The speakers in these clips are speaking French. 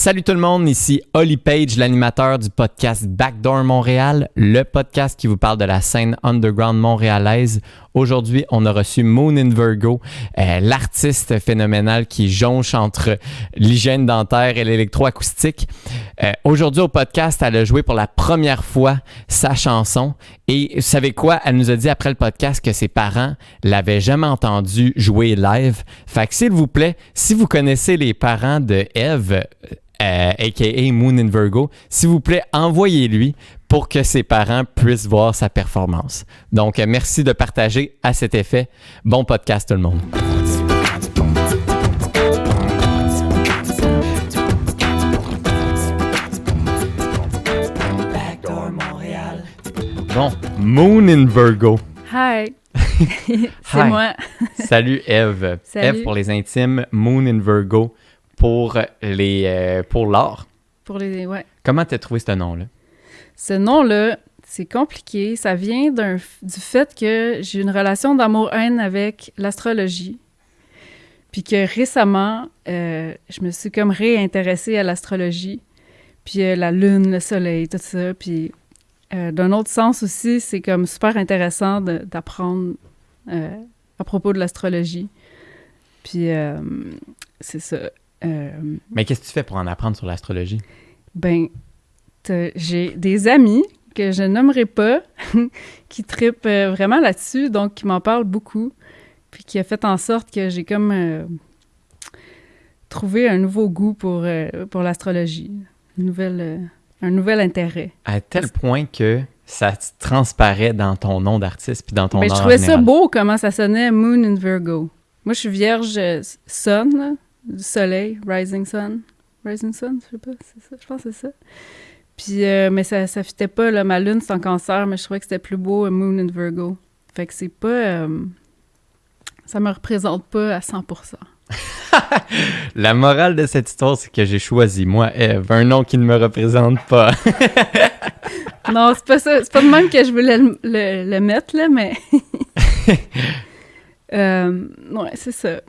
Salut tout le monde, ici Oli Page, l'animateur du podcast Backdoor Montréal, le podcast qui vous parle de la scène underground montréalaise. Aujourd'hui, on a reçu Moon in Virgo, l'artiste phénoménal qui jonche entre l'hygiène dentaire et l'électroacoustique. Aujourd'hui au podcast, elle a joué pour la première fois sa chanson et vous savez quoi? Elle nous a dit après le podcast que ses parents l'avaient jamais entendu jouer live. Fait que s'il vous plaît, si vous connaissez les parents de Eve, a.k.a. Moon in Virgo, s'il vous plaît, envoyez-lui pour que ses parents puissent voir sa performance. Donc, merci de partager à cet effet. Bon podcast tout le monde. Bon, Moon in Virgo. Hi! C'est moi. Salut Eve. Salut. Eve pour les intimes, Moon in Virgo pour l'art. Ouais. Comment t'as trouvé ce nom-là? Ce nom-là, c'est compliqué. Ça vient du fait que j'ai une relation d'amour-haine avec l'astrologie. Puis que récemment, je me suis comme réintéressée à l'astrologie. Puis la lune, le soleil, tout ça. Puis d'un autre sens aussi, c'est comme super intéressant d'apprendre à propos de l'astrologie. Puis c'est ça. Mais qu'est-ce que tu fais pour en apprendre sur l'astrologie? Ben, j'ai des amis que je nommerai pas qui trippent vraiment là-dessus, donc qui m'en parlent beaucoup, puis qui a fait en sorte que j'ai comme trouvé un nouveau goût pour l'astrologie, un nouvel intérêt. À tel point que ça transparaît dans ton nom d'artiste puis dans ton art je trouvais général. ça beau comment ça sonnait, Moon in Virgo. Moi, je suis vierge sun, là, du soleil, rising sun, je sais pas, c'est ça, je pense que c'est ça. Puis, mais ça fitait pas, là, ma lune, c'est en cancer, mais je trouvais que c'était plus beau, Moon in Virgo. Fait que c'est pas... ça me représente pas à 100%. La morale de cette histoire, c'est que j'ai choisi, moi, Eve, un nom qui ne me représente pas. Non, c'est pas ça. C'est pas de même que je voulais le mettre, là, mais... ouais, c'est ça.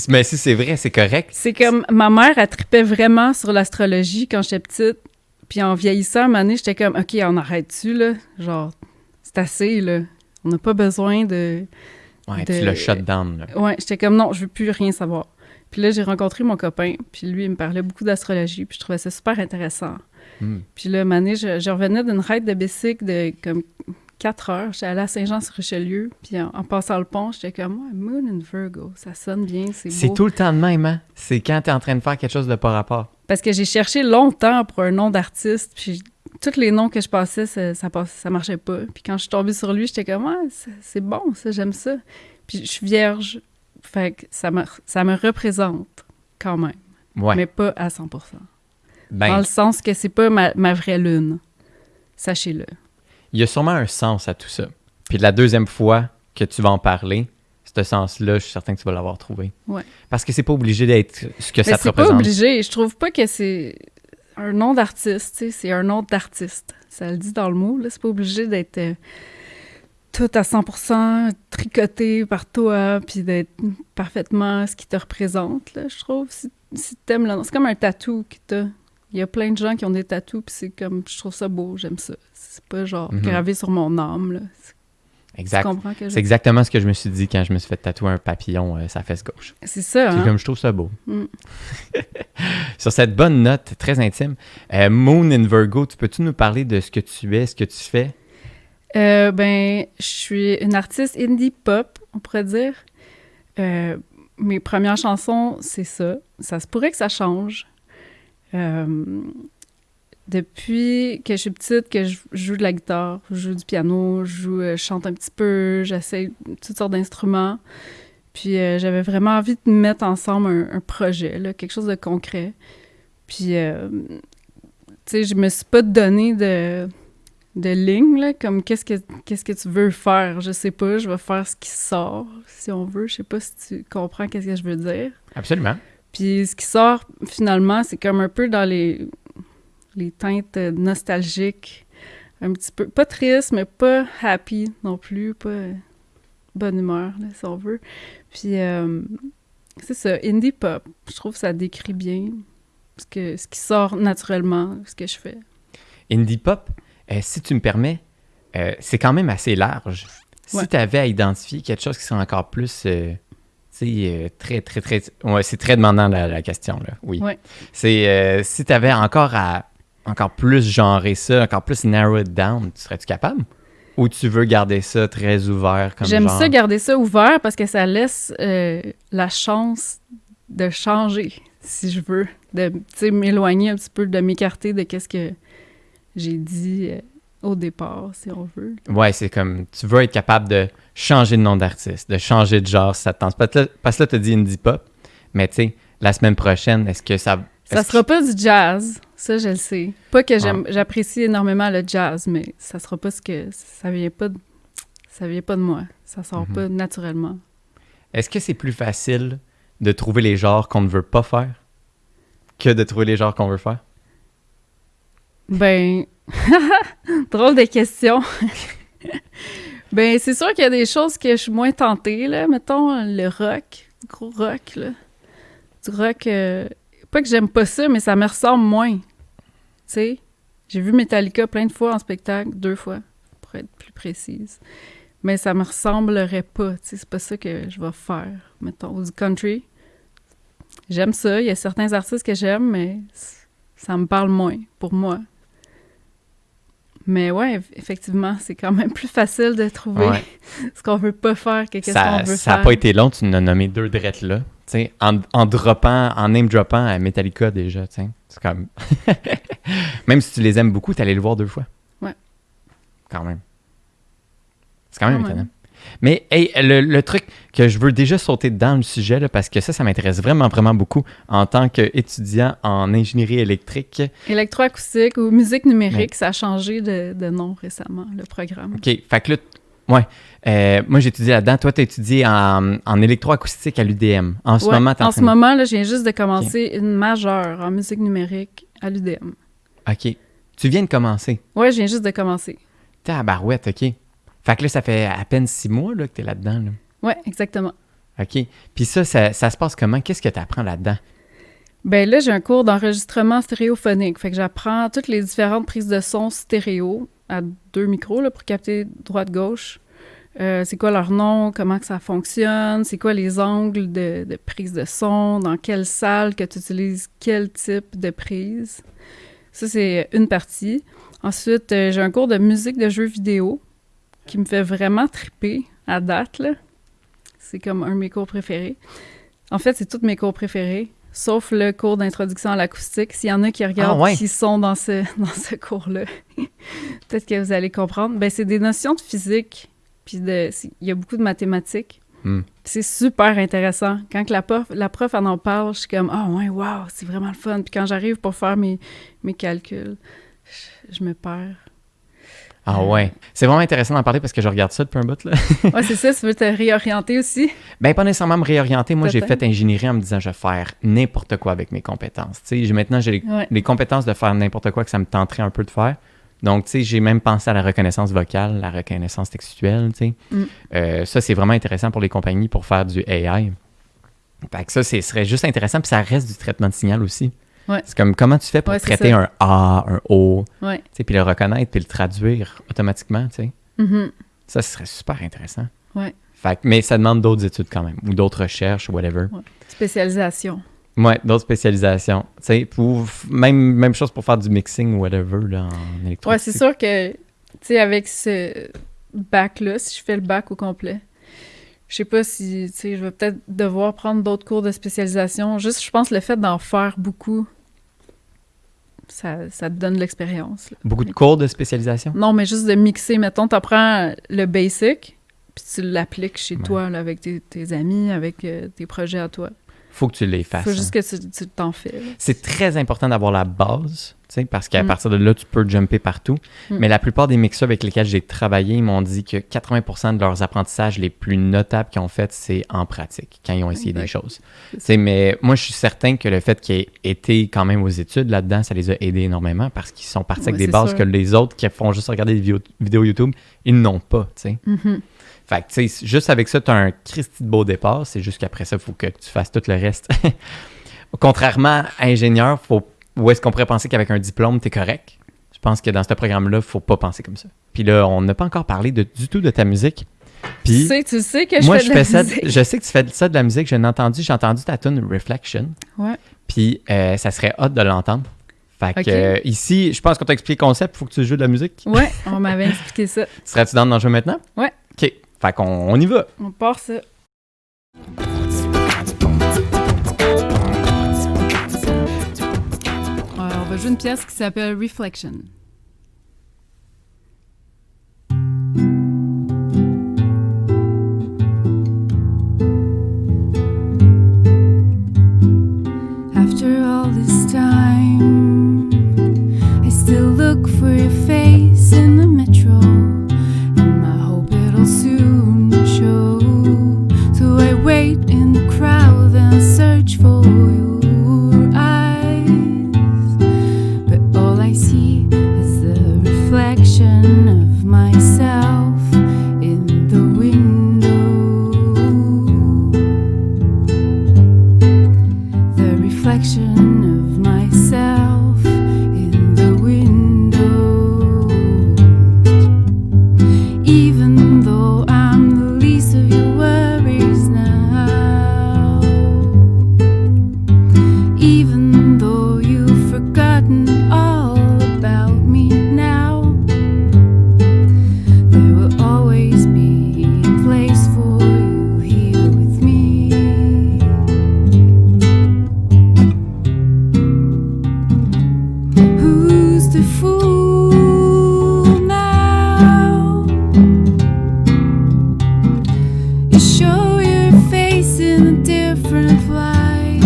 Mais si c'est vrai, c'est correct. C'est comme... Ma mère, elle trippait vraiment sur l'astrologie quand j'étais petite. Puis en vieillissant, à un moment donné, j'étais comme, OK, on arrête-tu, là? Genre, c'est assez, là. On n'a pas besoin de... Ouais, tu l'as shut down, là. Ouais, j'étais comme, non, je veux plus rien savoir. Puis là, j'ai rencontré mon copain, puis lui, il me parlait beaucoup d'astrologie, puis je trouvais ça super intéressant. Puis là, un moment donné, je revenais d'une ride de bicycle de comme 4 heures. J'étais allée à Saint-Jean-sur-Richelieu, puis en passant le pont, j'étais comme, ouais, Moon in Virgo, ça sonne bien, c'est beau. C'est tout le temps de même, hein? C'est quand t'es en train de faire quelque chose de pas rapport. Parce que j'ai cherché longtemps pour un nom d'artiste, puis tous les noms que je passais, ça marchait pas. Puis quand je suis tombée sur lui, j'étais comme, ouais, c'est bon, ça, j'aime ça. Puis je suis vierge, fait que ça me représente quand même, Ouais. mais pas à 100%. Ben, Dans le sens que c'est pas ma vraie lune. Sachez-le. il y a sûrement un sens à tout ça. Puis la deuxième fois que tu vas en parler, ce sens-là, je suis certain que tu vas l'avoir trouvé. Ouais. Parce que c'est pas obligé d'être ce que Mais ça te c'est pas représente. obligé. Je trouve pas que c'est un nom d'artiste, tu sais, c'est un nom d'artiste. Ça le dit dans le mot, là. C'est pas obligé d'être tout à 100% tricoté par toi, puis d'être parfaitement ce qui te représente, là, je trouve. Si t'aimes le nom, c'est comme un tatou que t'as. Il y a plein de gens qui ont des tatous, puis c'est comme, je trouve ça beau, j'aime ça. C'est pas genre gravé sur mon âme, là. Exact. Tu comprends que C'est exactement ce que je me suis dit quand je me suis fait tatouer un papillon sa fesse gauche. C'est ça, C'est hein? comme je trouve ça beau. Sur cette bonne note très intime, Moon in Virgo, peux-tu nous parler de ce que tu es, ce que tu fais? Ben, je suis une artiste indie pop, on pourrait dire. Mes premières chansons, c'est ça. Ça se pourrait que ça change. Depuis que je suis petite, que je joue de la guitare, je joue du piano, je chante un petit peu, j'essaie toutes sortes d'instruments. Puis j'avais vraiment envie de mettre ensemble un projet, là, quelque chose de concret. Puis, tu sais, je me suis pas donné de ligne, là, comme qu'est-ce que tu veux faire? Je sais pas, je vais faire ce qui sort, si on veut. Je sais pas si tu comprends qu'est-ce que je veux dire. Absolument. Puis ce qui sort, finalement, c'est comme un peu dans les teintes nostalgiques, un petit peu, pas triste, mais pas happy non plus, pas bonne humeur, là, si on veut. Puis c'est ça, indie pop, je trouve que ça décrit bien. ce qui sort naturellement, ce que je fais. Indie pop, si tu me permets, c'est quand même assez large. Si tu avais à identifier quelque chose qui serait encore plus, très, très, très... Ouais, c'est très demandant la question, là, oui. Ouais. C'est, si tu avais encore plus genrer ça, encore plus narrow it down, serais-tu capable? Ou tu veux garder ça très ouvert comme J'aime genre? ça garder ça ouvert parce que ça laisse la chance de changer, si je veux, de m'éloigner un petit peu, de m'écarter de qu'est-ce que j'ai dit au départ, si on veut. Ouais, c'est comme, tu veux être capable de changer de nom d'artiste, de changer de genre si ça te tente. Parce que là, tu as dit indie pop, mais tu sais, la semaine prochaine, est-ce que ça... Ça sera pas du jazz, ça je le sais. Pas que j'apprécie énormément le jazz, mais ça sera pas ce que... Ça vient pas de moi. Ça sort pas naturellement. Est-ce que c'est plus facile de trouver les genres qu'on ne veut pas faire que de trouver les genres qu'on veut faire? Ben, drôle de question. Ben, c'est sûr qu'il y a des choses que je suis moins tentée, là. Mettons, le rock, du gros rock, là. Du rock, pas que j'aime pas ça, mais ça me ressemble moins. Tu sais, j'ai vu Metallica plein de fois en spectacle, 2 fois, pour être plus précise. Mais ça me ressemblerait pas, tu sais, c'est pas ça que je vais faire, mettons. Ou du country, j'aime ça, il y a certains artistes que j'aime, mais ça me parle moins, pour moi. Mais ouais, effectivement, c'est quand même plus facile de trouver ce qu'on veut pas faire que qu'est-ce qu'on veut faire. Ça n'a pas été long, tu nous as nommé 2 drettes là. T'sais, en name-droppant à Metallica déjà, t'sais. C'est comme... Même si tu les aimes beaucoup, t'es allé le voir 2 fois. Ouais. Quand même. C'est quand même étonnant. Mais hey, le truc que je veux déjà sauter dans le sujet, là, parce que ça m'intéresse vraiment, vraiment beaucoup en tant qu'étudiant en ingénierie électrique. Électroacoustique ou musique numérique, ça a changé de nom récemment, le programme. OK. Fait que là, moi, j'ai étudié là-dedans. Toi, tu as étudié en électroacoustique à l'UDM. En ce moment, en ce moment, là, je viens juste de commencer une majeure en musique numérique à l'UDM. OK. Tu viens de commencer? Ouais, je viens juste de commencer. Tabarouette, OK. Fait que là, ça fait à peine 6 mois là, que tu es là-dedans. Là. Ouais, exactement. OK. Puis ça se passe comment? Qu'est-ce que tu apprends là-dedans? Ben là, j'ai un cours d'enregistrement stéréophonique. Fait que j'apprends toutes les différentes prises de son stéréo à 2 micros là, pour capter droite-gauche. C'est quoi leur nom, comment que ça fonctionne, c'est quoi les angles de prise de son, dans quelle salle que tu utilises quel type de prise. Ça, c'est une partie. Ensuite, j'ai un cours de musique de jeux vidéo qui me fait vraiment triper à date, là. C'est comme un de mes cours préférés. En fait, c'est tous mes cours préférés, sauf le cours d'introduction à l'acoustique. S'il y en a qui regardent, qui sont dans ce cours-là, peut-être que vous allez comprendre. Ben, c'est des notions de physique, puis il y a beaucoup de mathématiques. C'est super intéressant. Quand que la prof en parle, je suis comme « Ah ouais, wow, c'est vraiment le fun! » Puis quand j'arrive pour faire mes calculs, je me perds. Ah ouais. C'est vraiment intéressant d'en parler parce que je regarde ça depuis un bout, là. Ouais, c'est ça. Tu veux te réorienter aussi? Ben, pas nécessairement me réorienter. Moi, j'ai fait ingénierie en me disant je vais faire n'importe quoi avec mes compétences. Tu sais, maintenant, j'ai les compétences de faire n'importe quoi que ça me tenterait un peu de faire. Donc, tu sais, j'ai même pensé à la reconnaissance vocale, la reconnaissance textuelle, tu sais. Ça, c'est vraiment intéressant pour les compagnies pour faire du AI. Fait que ça, serait juste intéressant. Puis ça reste du traitement de signal aussi. Ouais. C'est comme comment tu fais pour traiter un A, un O, puis le reconnaître, puis le traduire automatiquement, tu sais. Mm-hmm. Ça, ce serait super intéressant. Ouais. Mais ça demande d'autres études quand même, ou d'autres recherches, ou whatever. Ouais. Spécialisation. Ouais, d'autres spécialisations. Tu sais, même chose pour faire du mixing ou whatever, là, en électronique. Ouais, c'est sûr que, tu sais, avec ce bac-là, si je fais le bac au complet, je sais pas si, tu sais, je vais peut-être devoir prendre d'autres cours de spécialisation. Juste, je pense, le fait d'en faire beaucoup, ça te donne de l'expérience. Là. Beaucoup de cours de spécialisation? Non, mais juste de mixer. Mettons, t'apprends le basic, puis tu l'appliques chez toi, là, avec tes amis, avec tes projets à toi. Faut que tu les fasses. Faut juste que tu t'en fais. Là. C'est très important d'avoir la base, tu sais, parce qu'à partir de là, tu peux jumper partout. Mais la plupart des mixeurs avec lesquels j'ai travaillé, ils m'ont dit que 80% de leurs apprentissages les plus notables qu'ils ont fait, c'est en pratique, quand ils ont essayé des choses. Mais moi, je suis certain que le fait qu'ils aient été quand même aux études là-dedans, ça les a aidés énormément parce qu'ils sont partis avec des bases que les autres qui font juste regarder des vidéos YouTube, ils n'ont pas, tu sais. Mm-hmm. Fait que, tu sais, juste avec ça, tu as un Christy de beau départ. C'est juste qu'après ça, il faut que tu fasses tout le reste. Contrairement à ingénieur, où est-ce qu'on pourrait penser qu'avec un diplôme, t'es correct? Je pense que dans ce programme-là, faut pas penser comme ça. Puis là, on n'a pas encore parlé du tout de ta musique. Puis, tu sais que moi, je fais de la musique. je sais que tu fais ça de la musique. J'ai entendu ta tune Reflection. Ouais. Puis ça serait hot de l'entendre. Fait que Ok. ici, je pense qu'on t'a expliqué le concept. Il faut que tu joues de la musique. Ouais, on m'avait expliqué ça. Serais-tu dans d'en jouer maintenant? Ouais. OK. Fait qu'on y va. On part ça. On va jouer une pièce qui s'appelle Reflection. After all this time, I still look for your face in the metro, and I hope it'll soon show. So I wait in the crowd and search for your eyes, but all I see is the reflection of myself in the window. The reflection of myself in the window. Even though I'm the least of your worries now, even though you've forgotten all about me now, there will always be a place for you here with me. Who's the fool now? You show your face in a different light.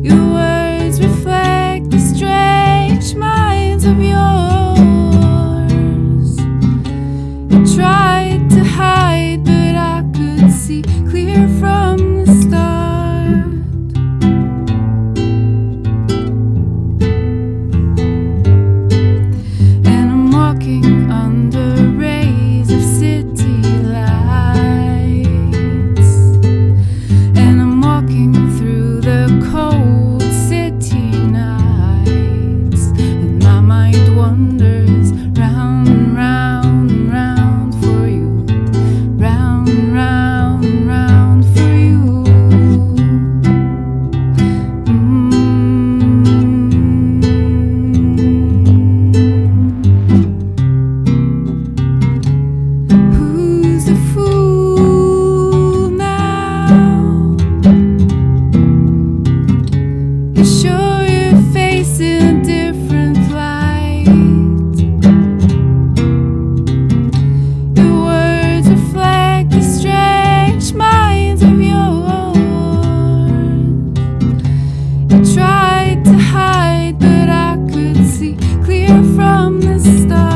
Your words reflect the strange minds of yours. You tried to hide, but I could see clear from the start. And I'm walking under rays of city lights, and I'm walking through the cold city nights, and my mind wanders round and round and round for you, round and round and round for you. Who's the fool now? You show your face in a different light. Your words reflect the strange minds of yours. You tried to hide, but I could see clear from the start.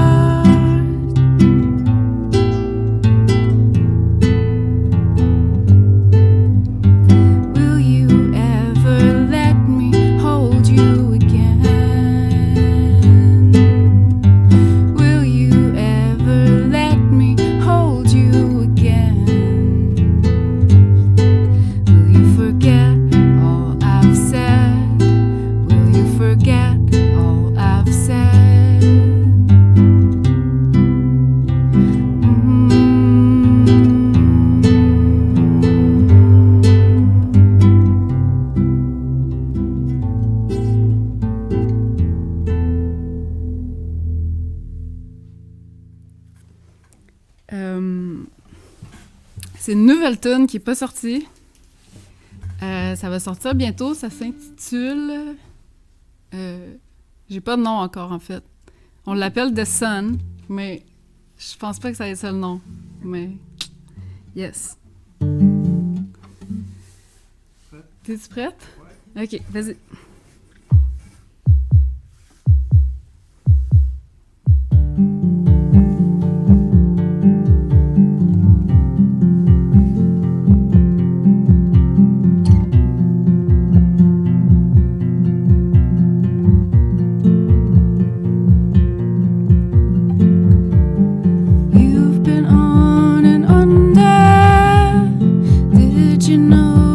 Will you ever let me hold you again? Will you ever let me hold you again? Will you forget all I've said? Will you forget all I've said? C'est une nouvelle tune qui n'est pas sortie. Ça va sortir bientôt. Ça s'intitule... j'ai pas de nom encore, en fait. On l'appelle The Sun, mais je pense pas que ça va être ça le nom. Mais... Yes. T'es-tu prête? Ouais. OK, vas-y. You've been on and under. Did you know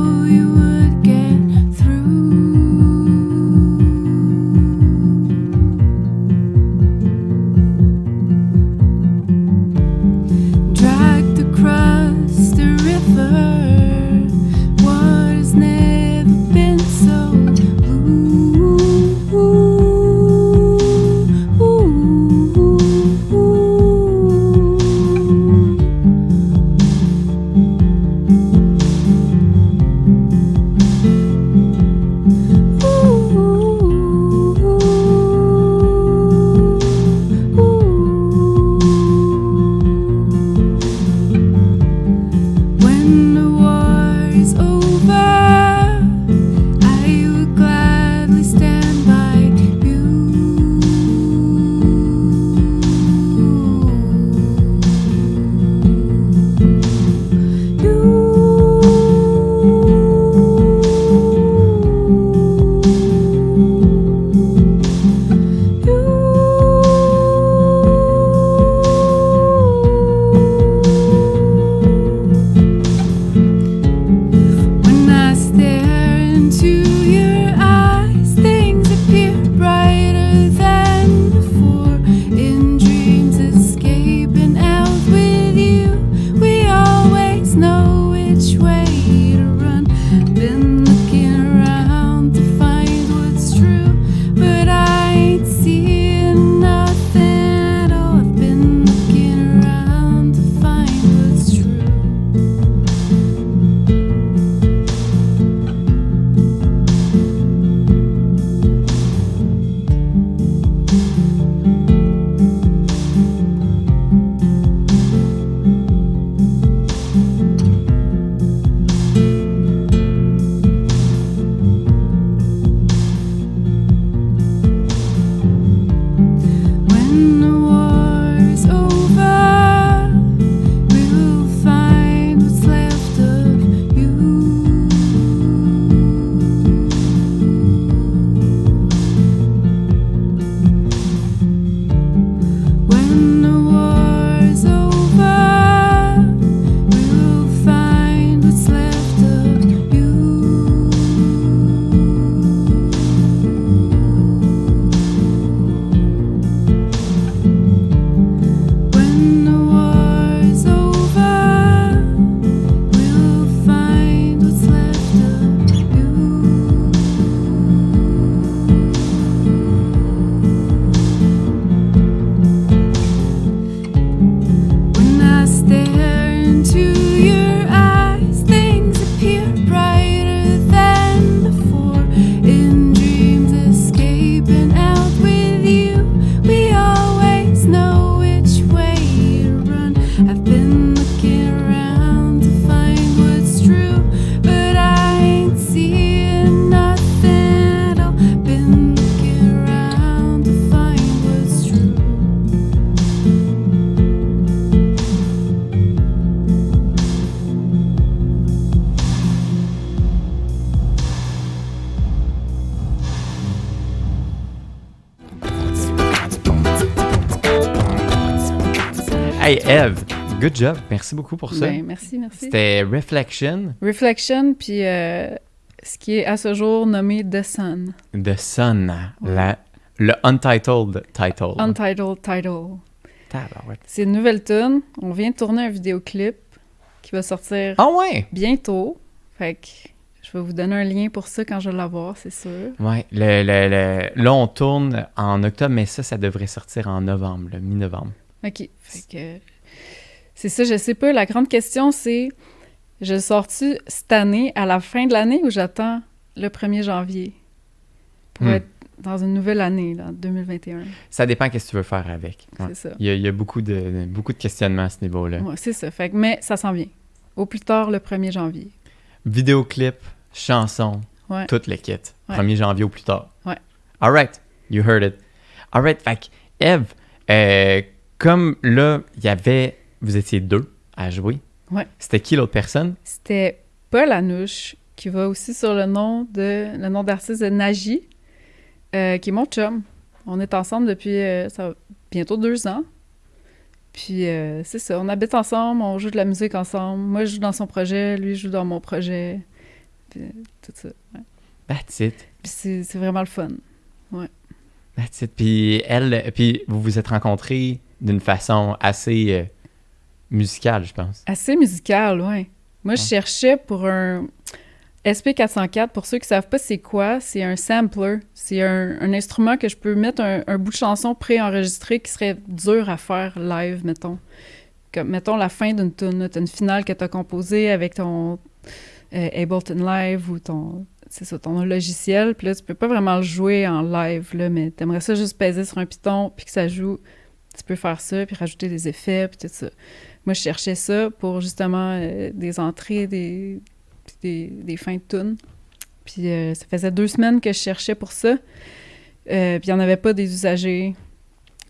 Hey Eve, good job. Merci beaucoup pour ça. Ben, merci. C'était Reflection. Reflection, puis ce qui est à ce jour nommé The Sun. The Sun, le Untitled Title. Untitled Title. Tabarouette. C'est une nouvelle tune. On vient de tourner un vidéoclip qui va sortir bientôt. Fait que je vais vous donner un lien pour ça quand je vais l'avoir, c'est sûr. Ouais, là on tourne en octobre, mais ça devrait sortir en novembre, mi-novembre. OK. Fait que c'est ça, je sais pas. La grande question, c'est je sors-tu cette année, à la fin de l'année, ou j'attends le 1er janvier pour être dans une nouvelle année, là, 2021? Ça dépend qu'est-ce que tu veux faire avec. Ouais. C'est ça. Il y a beaucoup de questionnements à ce niveau-là. Ouais, c'est ça. Fait que, mais ça s'en vient. Au plus tard, le 1er janvier. Vidéoclip, chanson, toute le kit. 1er janvier au plus tard. Ouais. All right, you heard it. All right, fait que, Eve, comme là, vous étiez 2 à jouer. Ouais. C'était qui l'autre personne? C'était Paul Anouche, qui va aussi sur le nom d'artiste de Naji, qui est mon chum. On est ensemble depuis bientôt 2 ans. Puis c'est ça, on habite ensemble, on joue de la musique ensemble. Moi, je joue dans son projet, lui joue dans mon projet. Puis tout ça. Ouais. That's it. Puis c'est vraiment le fun. Ouais. That's it. Puis vous vous êtes rencontrés d'une façon assez musicale, je pense. Assez musicale, oui. Moi, je cherchais pour un SP404. Pour ceux qui savent pas c'est quoi, c'est un sampler. C'est un instrument que je peux mettre un bout de chanson préenregistré qui serait dur à faire live, mettons. Comme, mettons, la fin d'une tune, t'as une finale que t'as composée avec ton Ableton Live ou ton logiciel, puis là, tu peux pas vraiment le jouer en live, là, mais t'aimerais ça juste peser sur un piton, puis que ça joue. Tu peux faire ça, puis rajouter des effets, puis tout ça. Moi, je cherchais ça pour, justement, des entrées, des fins de tune. Puis ça faisait 2 semaines que je cherchais pour ça. Puis il n'y en avait pas des usagers.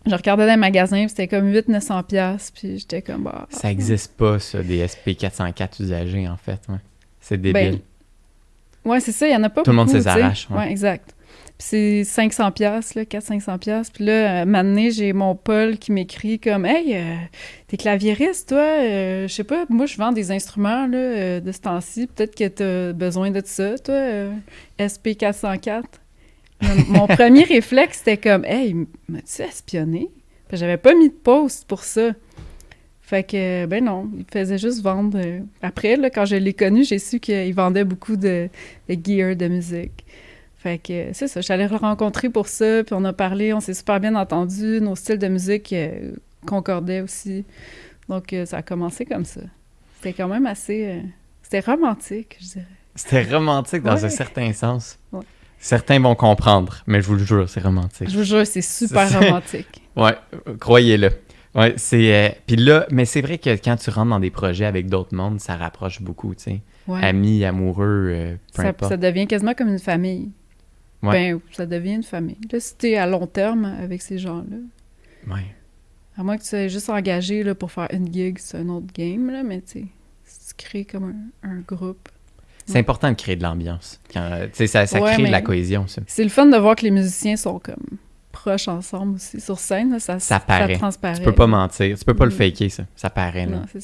Je regardais dans les magasins, puis c'était comme 800-900$, puis j'étais comme... Bah, ça n'existe pas, ça, des SP404 usagers, en fait. Ouais. C'est débile. Ouais, c'est ça, il n'y en a pas Tout beaucoup, le monde se les arrache. Ouais, exact. Puis c'est 500$, là, 400-500$. Puis là, un moment donné, j'ai mon Paul qui m'écrit comme « Hey, t'es claviériste, toi? Je sais pas, moi, je vends des instruments là, de ce temps-ci. Peut-être que t'as besoin de ça, toi, SP404. » Mon premier réflexe, c'était comme « Hey, m'as-tu espionné? » Puis j'avais pas mis de post pour ça. Fait que, ben non, il faisait juste vendre. Après, là, quand je l'ai connu, j'ai su qu'il vendait beaucoup de gear de musique. Fait que c'est ça, j'allais le rencontrer pour ça, puis on a parlé, on s'est super bien entendus, nos styles de musique concordaient aussi. Donc ça a commencé comme ça. C'était quand même assez... c'était romantique, je dirais. C'était romantique dans un certain sens. Ouais. Certains vont comprendre, mais je vous le jure, c'est romantique. Je vous jure, c'est super romantique. Ouais, croyez-le. Ouais, c'est... Puis là, mais c'est vrai que quand tu rentres dans des projets avec d'autres mondes, ça rapproche beaucoup, tu sais. Ouais. Amis, amoureux, peu importe. Ça devient quasiment comme une famille. Ouais. Ben, ça devient une famille. Là, si t'es à long terme avec ces gens-là, ouais. à moins que tu sois juste engagé là, pour faire une gig, c'est un autre game, là, mais tu sais, si tu crées comme un groupe. C'est important de créer de l'ambiance. Ça crée de la cohésion, ça. C'est le fun de voir que les musiciens sont comme proches ensemble aussi. Sur scène, là, ça paraît. Ça transparaît. Tu peux pas mentir. Tu peux pas le faker, ça. Ça paraît, là. Non, c'est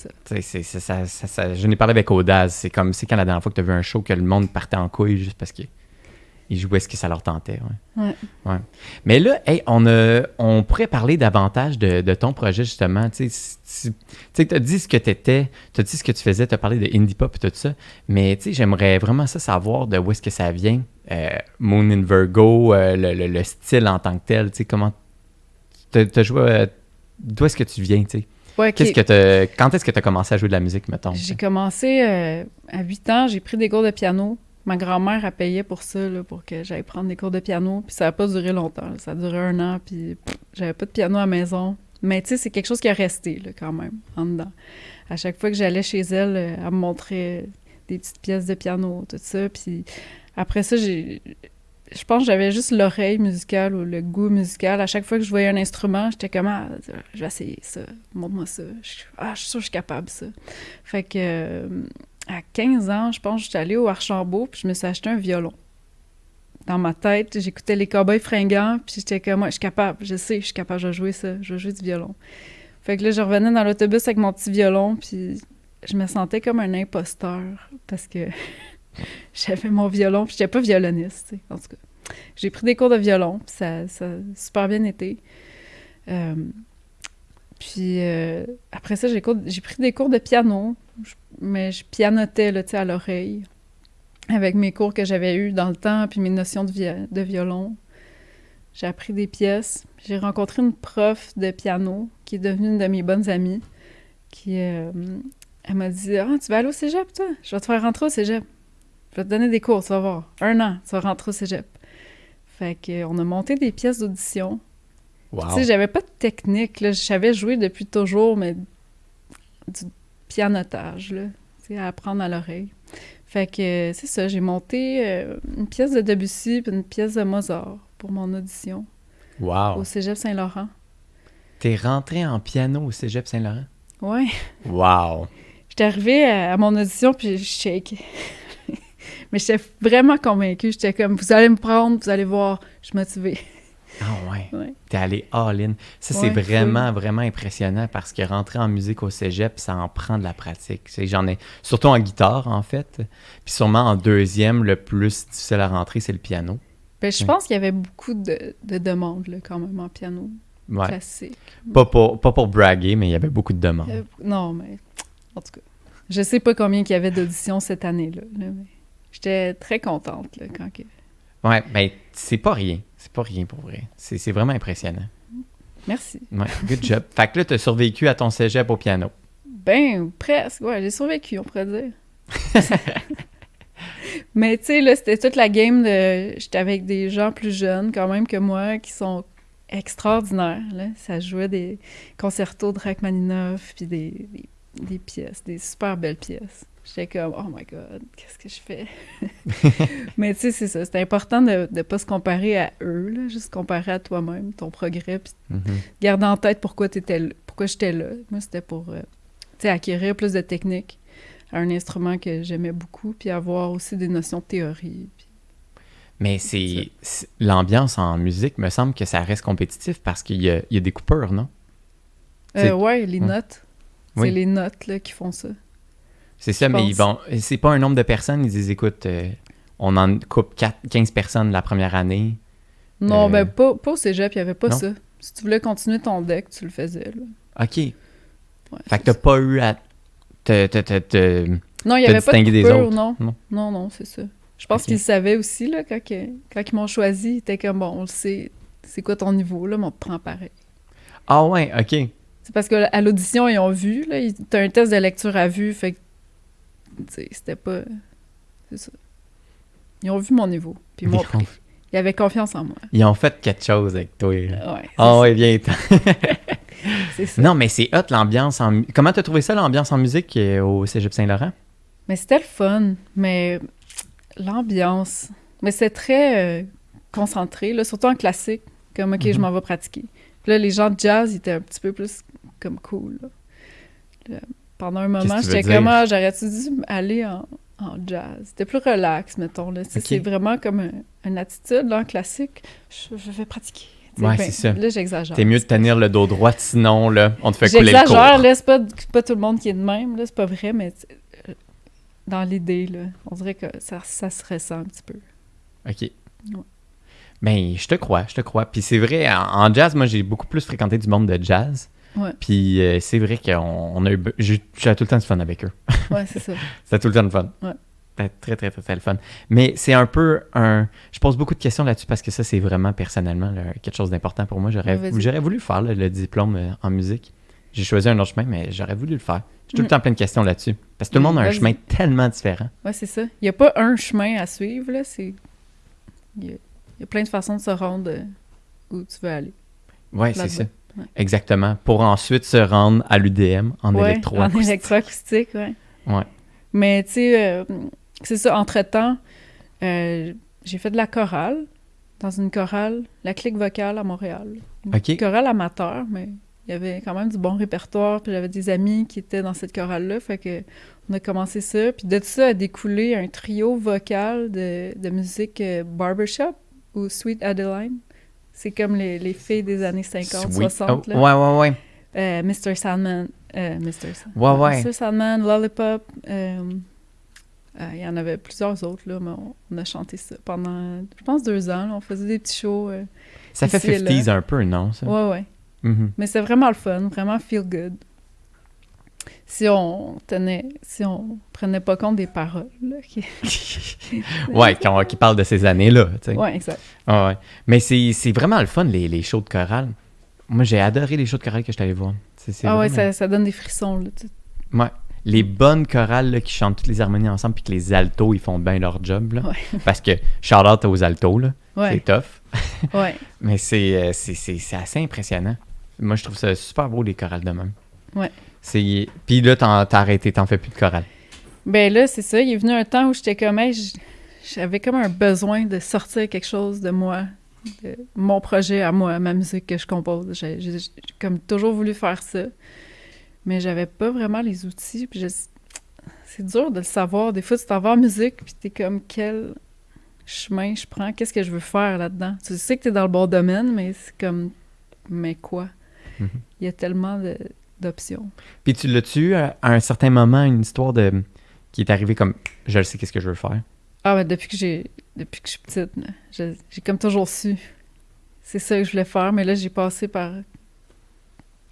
ça. Je n'ai parlé avec Audace. C'est quand la dernière fois que tu as vu un show que le monde partait en couille juste parce que ils jouaient ce que ça leur tentait. Ouais. Mais là, hey, on pourrait parler davantage de ton projet, justement. Tu as dit ce que tu étais, tu as dit ce que tu faisais, tu as parlé de indie pop et tout ça. Mais j'aimerais vraiment savoir de où est-ce que ça vient. Moon in Virgo, le style en tant que tel. Comment tu as joué. D'où est-ce que tu viens? Ouais, quand est-ce que tu as commencé à jouer de la musique, mettons? J'ai commencé à 8 ans, j'ai pris des cours de piano. Ma grand-mère a payé pour ça, là, pour que j'aille prendre des cours de piano. Puis ça n'a pas duré longtemps. Là. Ça a duré 1 an, puis j'avais pas de piano à la maison. Mais tu sais, c'est quelque chose qui a resté, là, quand même, en dedans. À chaque fois que j'allais chez elle, elle me montrait des petites pièces de piano, tout ça. Puis après ça, je pense que j'avais juste l'oreille musicale ou le goût musical. À chaque fois que je voyais un instrument, j'étais comme « Ah, je vais essayer ça. Montre-moi ça. Je suis sûre que je suis capable de ça. » Fait que... à 15 ans, je pense, j'étais allée au Archambault, puis je me suis acheté un violon. Dans ma tête, j'écoutais les Cowboys fringants, puis j'étais comme, moi, je suis capable, je sais, je suis capable de jouer ça, je vais jouer du violon. Fait que là, je revenais dans l'autobus avec mon petit violon, puis je me sentais comme un imposteur, parce que j'avais mon violon, puis j'étais pas violoniste, tu sais, en tout cas. J'ai pris des cours de violon, puis ça a super bien été. Puis après ça, j'ai pris des cours de piano, mais je pianotais là, à l'oreille avec mes cours que j'avais eus dans le temps, puis mes notions de violon. J'ai appris des pièces. J'ai rencontré une prof de piano qui est devenue une de mes bonnes amies, qui elle m'a dit « Ah, tu vas aller au cégep, toi? Je vais te faire rentrer au cégep. Je vais te donner des cours, tu vas voir. 1 an, tu vas rentrer au cégep. » Fait qu'on a monté des pièces d'audition. Wow. Tu sais, j'avais pas de technique, là. Je savais jouer depuis toujours, mais du pianotage, là. Tu sais, à apprendre à l'oreille. Fait que, c'est ça, j'ai monté une pièce de Debussy puis une pièce de Mozart pour mon audition. Wow. Au Cégep Saint-Laurent. T'es rentré en piano au Cégep Saint-Laurent? Ouais. Wow. J'étais arrivée à mon audition, puis je shake. Mais j'étais vraiment convaincue. J'étais comme, vous allez me prendre, vous allez voir, je suis motivée. Ah ouais. T'es allé all-in. Ça, ouais, c'est vraiment, vraiment impressionnant parce que rentrer en musique au cégep, ça en prend de la pratique. J'en ai, surtout en guitare, en fait. Puis sûrement en deuxième, le plus difficile à rentrer, c'est le piano. Ben, je pense qu'il y avait beaucoup de demandes, là, quand même, en piano classique. Pas pour braguer, mais il y avait beaucoup de demandes. Non, mais en tout cas. Je sais pas combien il y avait d'auditions cette année-là, là, mais j'étais très contente là, quand que... Ouais, ben, c'est pas rien. C'est pas rien pour vrai. C'est vraiment impressionnant. Merci. Ouais, good job. Fait que là, t'as survécu à ton cégep au piano. Ben, presque. Ouais, j'ai survécu, on pourrait dire. Mais tu sais, là, c'était toute la game de... J'étais avec des gens plus jeunes, quand même, que moi, qui sont extraordinaires, là. Ça jouait des concertos de Rachmaninoff, puis des pièces, des super belles pièces. J'étais comme, oh my God, qu'est-ce que je fais? Mais tu sais, c'est ça. C'est important de ne pas se comparer à eux, là, juste se comparer à toi-même, ton progrès, puis garder en tête pourquoi j'étais là. Moi, c'était pour, tu sais, acquérir plus de technique à un instrument que j'aimais beaucoup, puis avoir aussi des notions de théorie. Puis... Mais l'ambiance en musique, me semble que ça reste compétitif parce qu'il y a des coupures, non? Ouais, les notes. C'est les notes là, qui font ça. C'est ça, mais c'est pas un nombre de personnes. Ils disent, écoute, on en coupe 15 personnes la première année. Non, ben pas au cégep, il n'y avait pas ça. Si tu voulais continuer ton deck, tu le faisais. Là. OK. Ouais, fait que t'as pas eu à non, il n'y avait pas de coupure, non. Non, non, c'est ça. Je pense qu'ils le savaient aussi, là, quand ils m'ont choisi. Ils étaient comme, bon, on le sait, c'est quoi ton niveau, là, mais on te prend pareil. Ah ouais, OK. C'est parce qu'à l'audition, ils ont vu, là, t'as un test de lecture à vue, fait que, tu sais, c'était pas... C'est ça. Ils ont vu mon niveau, puis ils m'ont pris. Ils avaient confiance en moi. Ils ont fait quelque chose avec toi. Ouais. Ouais, viens. C'est ça. Non, mais c'est hot, l'ambiance en... Comment t'as trouvé ça, l'ambiance en musique au Cégep Saint-Laurent? Mais c'était le fun, mais l'ambiance... Mais c'était très concentré, là, surtout en classique, comme, OK, je m'en vais pratiquer. Puis là, les gens de jazz, ils étaient un petit peu plus comme cool, là. Pendant un moment, j'étais comme, j'aurais-tu dû aller en jazz? C'était plus relax, mettons, là. Okay. C'est vraiment comme une attitude, là, en classique. Je vais pratiquer. Ouais, c'est ça. Là, j'exagère. T'es mieux de tenir le dos droit, sinon, là, on te fait couler le cours. J'exagère, là, c'est pas tout le monde qui est de même, là, c'est pas vrai, mais dans l'idée, là, on dirait que ça se ressent un petit peu. OK. Ouais. Ben, je te crois. Puis c'est vrai, en jazz, moi, j'ai beaucoup plus fréquenté du monde de jazz. Ouais. Puis c'est vrai qu'on a eu... J'ai tout le temps du fun avec eux. Ouais, c'est ça. C'était tout le temps le fun. Ouais. C'était très, très, très, très le fun. Mais c'est un peu Je pose beaucoup de questions là-dessus parce que ça, c'est vraiment, personnellement, là, quelque chose d'important pour moi. J'aurais voulu faire le diplôme en musique. J'ai choisi un autre chemin, mais j'aurais voulu le faire. J'ai tout le temps plein de questions là-dessus. Parce que tout le monde a un chemin tellement différent. Ouais, c'est ça. Il n'y a pas un chemin à suivre, là. Il y a plein de façons de se rendre où tu veux aller. Ouais, c'est ça. Ouais. Exactement. Pour ensuite se rendre à l'UDM en électroacoustique. En électroacoustique, oui. Ouais. Mais tu sais, c'est ça, entre-temps, j'ai fait de la chorale, dans une chorale, la Clique vocale à Montréal. Une chorale amateur, mais il y avait quand même du bon répertoire, puis j'avais des amis qui étaient dans cette chorale-là, fait que on a commencé ça. Puis de tout ça a découlé un trio vocal de musique barbershop, ou Sweet Adeline. C'est comme les filles des années 50, 60. Oh, là. Ouais. Mr. Sandman. Mr. Sandman, Lollipop. Il y en avait plusieurs autres, là, mais on a chanté ça pendant, je pense, 2 ans. Là, on faisait des petits shows. Ça fait 50s un peu, non? Ça? Ouais. Mm-hmm. Mais c'est vraiment le fun, vraiment feel good. Si on prenait pas compte des paroles, là, qui parlent de ces années-là, tu sais. Ouais, exact. Ouais. Mais c'est vraiment le fun, les shows de chorale. Moi, j'ai adoré les shows de chorale que je suis allé voir. Ouais, ça donne des frissons, là. Ouais. Les bonnes chorales là, qui chantent toutes les harmonies ensemble puis que les altos, ils font bien leur job, là. Ouais. Parce que shout-out aux altos, là. Ouais. C'est tough. Ouais. Mais c'est assez impressionnant. Moi, je trouve ça super beau, les chorales de même. Ouais. Puis là, t'as arrêté, t'en fais plus de chorale. Ben là, c'est ça. Il est venu un temps où j'étais comme, j'avais comme un besoin de sortir quelque chose de moi, de mon projet à moi, ma musique que je compose. J'ai comme toujours voulu faire ça, mais j'avais pas vraiment les outils. Puis c'est dur de le savoir. Des fois, tu t'en vas en musique, puis t'es comme, quel chemin je prends? Qu'est-ce que je veux faire là-dedans? Tu sais que t'es dans le bon domaine, mais c'est comme, mais quoi? Mm-hmm. Il y a tellement d'options. Puis tu l'as-tu à un certain moment, une histoire qui est arrivée comme, je le sais qu'est-ce que je veux faire? Ah, ben depuis que je suis petite, j'ai comme toujours su. C'est ça que je voulais faire, mais là, j'ai passé par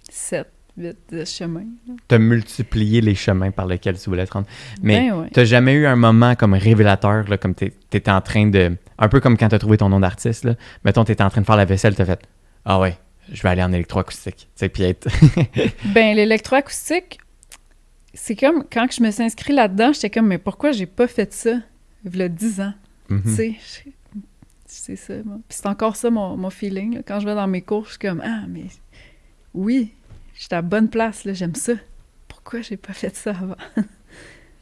7, de chemins. T'as multiplié les chemins par lesquels tu voulais te rendre. Mais Ben ouais. t'as jamais eu un moment comme révélateur, là, comme t'étais en train de... Un peu comme quand t'as trouvé ton nom d'artiste, là. Mettons, t'étais en train de faire la vaisselle, t'as fait « Ah ouais, je vais aller en électroacoustique. » Tu sais, puis être... Ben, l'électroacoustique, c'est comme quand je me suis inscrite là-dedans, j'étais comme, mais pourquoi j'ai pas fait ça il y a 10 ans? Mhm. Tu sais, c'est ça. Moi. Puis c'est encore ça mon feeling. Là. Quand je vais dans mes cours, je suis comme, ah, mais oui, j'étais à la bonne place, là, j'aime ça. Pourquoi j'ai pas fait ça avant?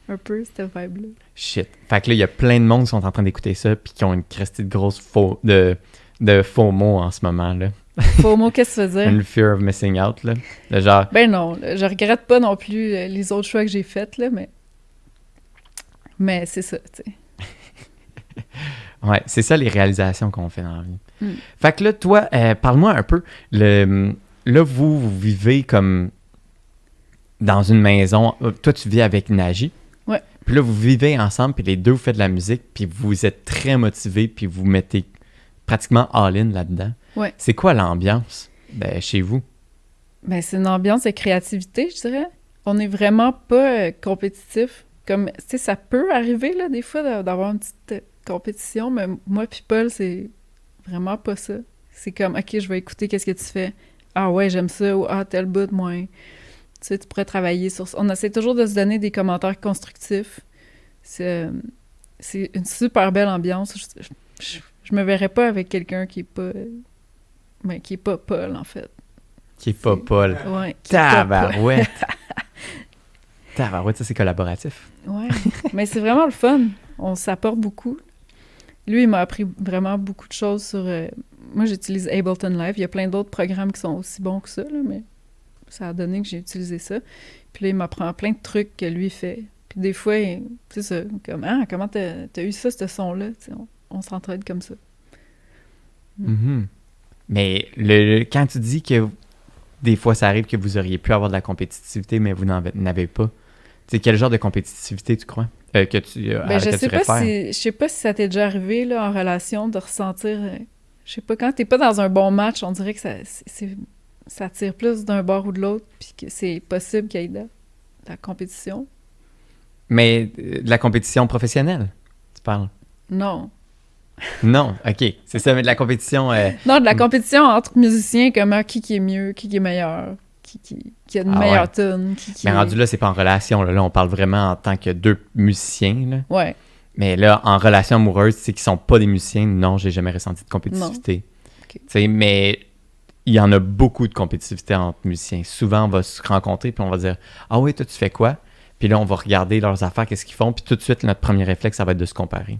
Un peu, cette vibe-là. Shit. Fait que là, il y a plein de monde qui sont en train d'écouter ça puis qui ont une crestée de grosse de faux mots en ce moment, là. Faux mot, qu'est-ce que tu veux dire? Une fear of missing out, là. Le genre... Ben non, là, je regrette pas non plus les autres choix que j'ai faits, là, mais c'est ça, tu sais. Ouais, c'est ça les réalisations qu'on fait dans la vie. Mm. Fait que là, toi, parle-moi un peu. Là, vous vivez comme dans une maison. Toi, tu vis avec Naji. Ouais. Puis là, vous vivez ensemble, puis les deux, vous faites de la musique, puis vous êtes très motivés, puis vous mettez pratiquement all-in là-dedans. Ouais. C'est quoi l'ambiance chez vous? Ben, c'est une ambiance de créativité, je dirais. On n'est vraiment pas compétitif. Comme, tu sais, ça peut arriver, là, des fois, d'avoir une petite compétition, mais moi puis Paul, c'est vraiment pas ça. C'est comme, OK, je vais écouter qu'est-ce que tu fais. Ah ouais, j'aime ça, ou ah, tel bout, moins. Tu sais, tu pourrais travailler sur ça. On essaie toujours de se donner des commentaires constructifs. C'est une super belle ambiance. Je me verrais pas avec quelqu'un qui est pas... Ben, qui est pas Paul, en fait. Qui est pas Paul. Ouais. qui est pas Paul. Tabarouette! Tabarouette, ça, c'est collaboratif. Ouais, mais c'est vraiment le fun. On s'apporte beaucoup. Lui, il m'a appris vraiment beaucoup de choses sur... Moi, j'utilise Ableton Live. Il y a plein d'autres programmes qui sont aussi bons que ça, là, mais ça a donné que j'ai utilisé ça. Puis là, il m'apprend plein de trucs que lui fait. Puis des fois, c'est ça, comme « Ah, comment t'as eu ça, ce son-là? » On s'entraide comme ça. Mm-hmm. Mais quand tu dis que des fois, ça arrive que vous auriez pu avoir de la compétitivité, mais vous n'en avez pas, c'est quel genre de compétitivité tu crois que tu Ben, je sais pas si ça t'est déjà arrivé là, en relation de ressentir... je sais pas, quand t'es pas dans un bon match, on dirait que ça tire plus d'un bord ou de l'autre, puis que c'est possible qu'il y ait de la compétition. Mais de la compétition professionnelle, tu parles? Non. Non, OK. C'est ça, mais de la compétition... Non, de la compétition entre musiciens, comme qui est mieux, qui est meilleur, qui a une meilleure tune. Mais rendu là, c'est pas en relation. Là, on parle vraiment en tant que deux musiciens. Là. Ouais. Mais là, en relation amoureuse, c'est qu'ils sont pas des musiciens. Non, j'ai jamais ressenti de compétitivité. Okay. Mais il y en a beaucoup de compétitivité entre musiciens. Souvent, on va se rencontrer puis on va dire « Ah oui, toi, tu fais quoi? » Puis là, on va regarder leurs affaires, qu'est-ce qu'ils font. Puis tout de suite, notre premier réflexe, ça va être de se comparer.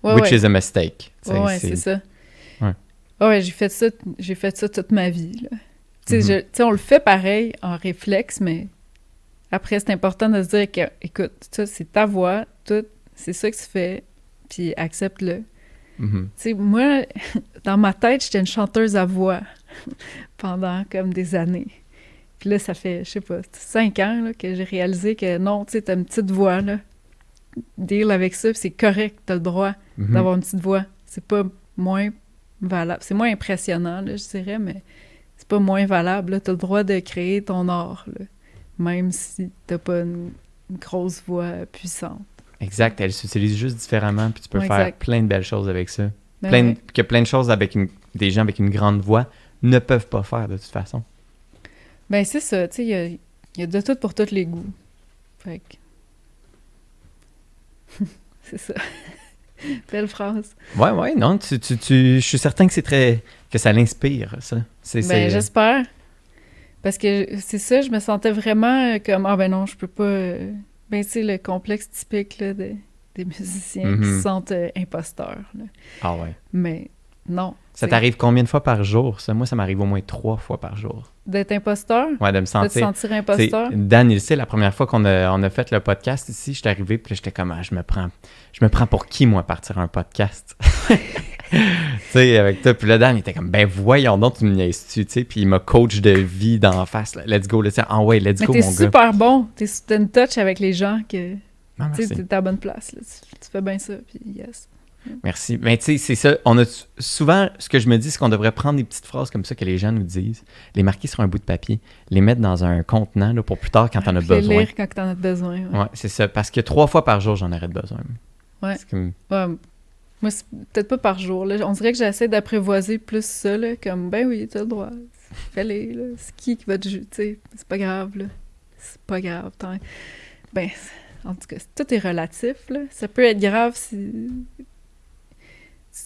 Which is a mistake. Ouais, c'est ça. Ouais. Ouais, j'ai fait ça toute ma vie, là. Tu sais, on le fait pareil en réflexe, mais après, c'est important de se dire que, écoute, ça, c'est ta voix, tout, c'est ça que tu fais, puis accepte-le. Mm-hmm. Tu sais, moi, dans ma tête, j'étais une chanteuse à voix pendant comme des années. Puis là, ça fait, je sais pas, 5 ans là, que j'ai réalisé que non, tu sais, t'as une petite voix, là. Deal avec ça, puis c'est correct, t'as le droit d'avoir une petite voix. C'est pas moins valable. C'est moins impressionnant, là, je dirais, mais c'est pas moins valable. Là. T'as le droit de créer ton art, là, même si t'as pas une grosse voix puissante. Exact. Elle s'utilise juste différemment, puis tu peux faire plein de belles choses avec ça. Ben plein de choses avec des gens avec une grande voix ne peuvent pas faire, de toute façon. Ben, c'est ça. Tu sais, il y a de tout pour tous les goûts. Fait que... c'est ça. Belle phrase. Ouais, non, je suis certain que ça l'inspire, ça. J'espère. Parce que c'est ça, je me sentais vraiment comme, ah ben non, je peux pas... Ben, tu sais, le complexe typique là, des musiciens qui se sentent imposteurs. Là. Ah ouais. Mais non. Ça t'arrive combien de fois par jour, ça? Moi, ça m'arrive au moins 3 fois par jour. D'être imposteur? Ouais, de me sentir... De te sentir imposteur? Dan, il sait, la première fois qu'on a fait le podcast ici, j'étais arrivé, puis j'étais comme, je me prends pour qui, moi, partir un podcast? Tu sais, avec toi. Puis là, Dan, il était comme, ben voyons donc, tu me niaises-tu, tu sais. Puis il m'a coach de vie d'en face. Là. Let's go, let's go, mon gars. Mais t'es super bon. T'as une touch avec les gens que... Ah, tu sais, t'es à la bonne place. Là. Tu fais bien ça, puis yes. Merci. Mais tu sais, c'est ça. Souvent, ce que je me dis, c'est qu'on devrait prendre des petites phrases comme ça que les gens nous disent, les marquer sur un bout de papier, les mettre dans un contenant là, pour plus tard quand t'en as besoin. Les lire quand t'en as besoin. Ouais, c'est ça. Parce que 3 fois par jour, j'en aurais besoin. Ouais. C'est comme... Ouais. Moi, c'est peut-être pas par jour. Là. On dirait que j'essaie d'apprivoiser plus ça, là, comme, ben oui, t'as le droit. Fais-les, là. C'est qui va te juger, tu sais. C'est pas grave, là. C'est pas grave. Ben, en tout cas, tout est relatif, là. Ça peut être grave si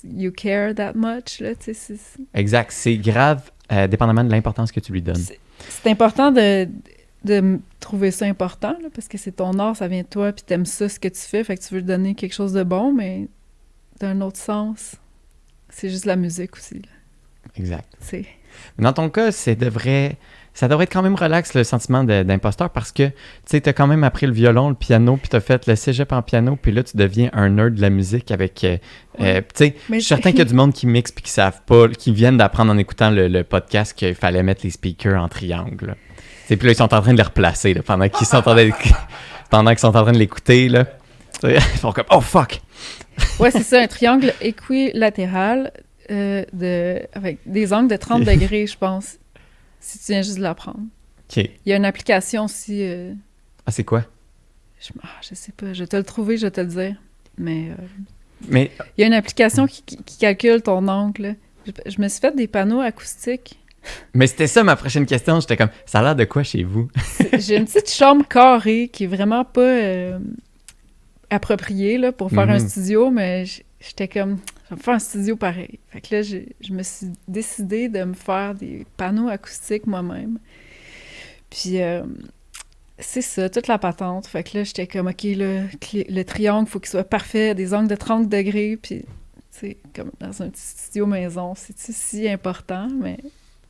you care that much, là, tu sais. Exact. C'est grave, dépendamment de l'importance que tu lui donnes. C'est important de trouver ça important, là, parce que c'est ton art, ça vient de toi, puis t'aimes ça, ce que tu fais, fait que tu veux donner quelque chose de bon, mais d'un autre sens, c'est juste la musique aussi, là. Exact. C'est... Dans ton cas, ça devrait être quand même relax, le sentiment d'imposteur, parce que, tu sais, t'as quand même appris le violon, le piano, puis t'as fait le cégep en piano, puis là, tu deviens un nerd de la musique avec... tu sais, je suis certain qu'il y a du monde qui mixe puis qui savent pas, qui viennent d'apprendre en écoutant le podcast qu'il fallait mettre les speakers en triangle. Puis là, ils sont en train de les replacer, là, pendant qu'ils sont en train de l'écouter, là. Ils font comme « Oh, fuck! » Ouais, c'est ça, un triangle équilatéral avec des angles de 30 degrés, je pense, si tu viens juste de l'apprendre. OK. Il y a une application aussi... Ah, c'est quoi? Je sais pas, je vais te le trouver, je vais te le dire. Mais il y a une application qui calcule ton angle. Je me suis fait des panneaux acoustiques. Mais c'était ça ma prochaine question. J'étais comme, ça a l'air de quoi chez vous? J'ai une petite chambre carrée qui est vraiment pas appropriée là, pour faire un studio, mais j'étais comme, je vais me faire un studio pareil. Fait que là, je me suis décidée de me faire des panneaux acoustiques moi-même. Puis c'est ça, toute la patente. Fait que là, j'étais comme, OK, le triangle, il faut qu'il soit parfait, des angles de 30 degrés, puis, tu sais, comme dans un petit studio maison. C'est-tu si important? Mais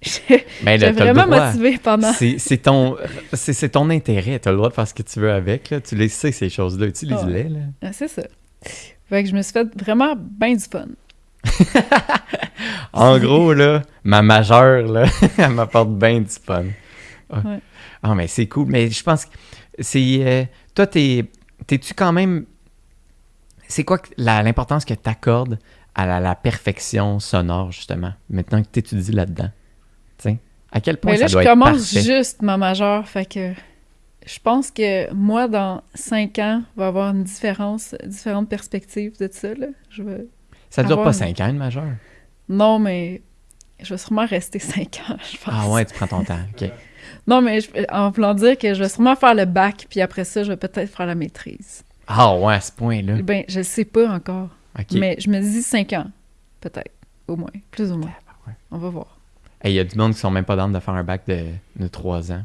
j'étais vraiment motivée pendant... C'est ton intérêt. Tu as le droit de faire ce que tu veux avec. Là. Tu les sais, ces choses-là. Utilise-les. Là. Ah, c'est ça. Fait que je me suis fait vraiment bien du fun. En gros, là, ma majeure, là, elle m'apporte bien du fun. Ouais. Ah, mais c'est cool. Mais je pense que c'est... toi, t'es-tu quand même... C'est quoi l'importance que tu accordes à la perfection sonore, justement, maintenant que tu étudies là-dedans? T'sais, à quel point ça doit être parfait? Je commence juste ma majeure, fait que je pense que moi, dans 5 ans, va y avoir une différente perspective de ça, là. Ça dure pas 5 ans, une majeure? Non, mais je vais sûrement rester 5 ans, je pense. Ah ouais, tu prends ton temps, OK. Non, mais en voulant dire que je vais sûrement faire le bac, puis après ça, je vais peut-être faire la maîtrise. Ah ouais, à ce point-là? Ben, je sais pas encore. Okay. Mais je me dis 5 ans, peut-être, au moins, plus ou moins. Ouais. On va voir. Il y a du monde qui sont même pas d'âme de faire un bac de 3 ans.